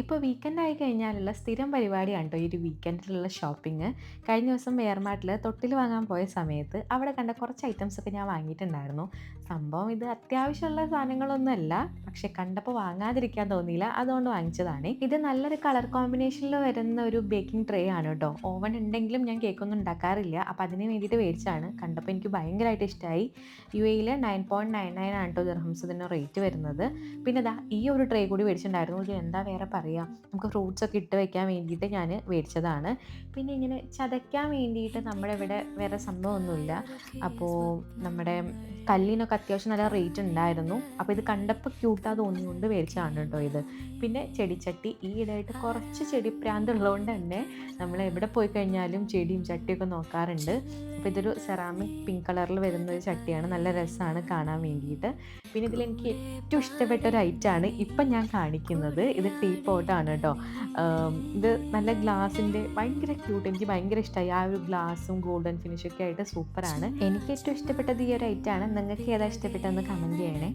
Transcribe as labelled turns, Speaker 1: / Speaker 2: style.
Speaker 1: ഇപ്പോൾ വീക്കെൻഡ് ആയി കഴിഞ്ഞാലുള്ള സ്ഥിരം പരിപാടിയാണ് ട്ടോ ഈ ഒരു വീക്കെൻഡിലുള്ള ഷോപ്പിംഗ്. കഴിഞ്ഞ ദിവസം വെയർമാർട്ടിൽ തൊട്ടിൽ വാങ്ങാൻ പോയ സമയത്ത് അവിടെ കണ്ട കുറച്ച് ഐറ്റംസ് ഒക്കെ ഞാൻ വാങ്ങിയിട്ടുണ്ടായിരുന്നു. സംഭവം ഇത് അത്യാവശ്യമുള്ള സാധനങ്ങളൊന്നുമല്ല. പക്ഷെ കണ്ടപ്പോൾ വാങ്ങാതിരിക്കാൻ തോന്നിയില്ല. അതുകൊണ്ട് വാങ്ങിച്ചതാണ്. ഇത് നല്ലൊരു കളർ കോമ്പിനേഷനിൽ വരുന്ന ഒരു ബേക്കിംഗ് ട്രേ ആണ് ട്ടോ. ഓവൻ ഉണ്ടെങ്കിലും ഞാൻ കേക്കൊന്നും ഉണ്ടാക്കാറില്ല. അപ്പോൾ അതിന് വേണ്ടിയിട്ട് മേടിച്ചതാണ്. കണ്ടപ്പോൾ എനിക്ക് ഭയങ്കരമായിട്ട് ഇഷ്ടമായി. UAEയിൽ 9.99 ആണ് ട്ടോ ദിർഹംസ് ഇതിന് റേറ്റ് വരുന്നത്. പിന്നെ ദാ ഈ ഒരു ട്രേ കൂടി മേടിച്ചിട്ടുണ്ടായിരുന്നു. ഇത് എന്താ വേറെ പറയുക, നമുക്ക് ഫ്രൂട്ട്സ് ഒക്കെ ഇട്ട് വെക്കാൻ വേണ്ടിയിട്ട് ഞാൻ മേടിച്ചതാണ്. പിന്നെ ഇങ്ങനെ ചതയ്ക്കാൻ വേണ്ടിയിട്ട് നമ്മുടെ ഇവിടെ വേറെ സംഭവമൊന്നുമില്ല. അപ്പോൾ നമ്മുടെ കല്ലിനൊക്കെ അത്യാവശ്യം നല്ല റേറ്റ് ഉണ്ടായിരുന്നു. അപ്പോൾ ഇത് കണ്ടപ്പോൾ ക്യൂട്ടാ തോന്നിയുകൊണ്ട് മേടിച്ചതാണ് കേട്ടോ ഇത്. പിന്നെ ചെടിച്ചട്ടി ഈ ഇടയായിട്ട് കുറച്ച് ചെടിപ്രാന്ത് ഉള്ളതുകൊണ്ട് തന്നെ നമ്മൾ എവിടെ പോയി കഴിഞ്ഞാലും ചെടിയും ചട്ടിയൊക്കെ നോക്കാറുണ്ട്. അപ്പോൾ ഇതൊരു സെറാമിക് പിങ്ക് കളറിൽ വരുന്ന ഒരു ചട്ടിയാണ്. നല്ല രസമാണ് കാണാൻ വേണ്ടിയിട്ട്. പിന്നെ ഇതിലെനിക്ക് ഏറ്റവും ഇഷ്ടപ്പെട്ട ഒരു ഐറ്റമാണ് ഇപ്പം ഞാൻ കാണിക്കുന്നത്. ഇത് ടീ പോട്ടാണ് കേട്ടോ. ഇത് നല്ല ഗ്ലാസിൻ്റെ ഭയങ്കര ക്യൂട്ട്, എനിക്ക് ഭയങ്കര ഇഷ്ടമായി. ആ ഒരു ഗ്ലാസും ഗോൾഡൻ ഫിനിഷൊക്കെ ആയിട്ട് സൂപ്പറാണ്. എനിക്ക് ഏറ്റവും ഇഷ്ടപ്പെട്ടത് ഈ ഒരു ഐറ്റമാണ്. നിങ്ങൾക്ക് ഏതാ ഇഷ്ടപ്പെട്ടതെന്ന് കമൻറ്റ് ചെയ്യണേ.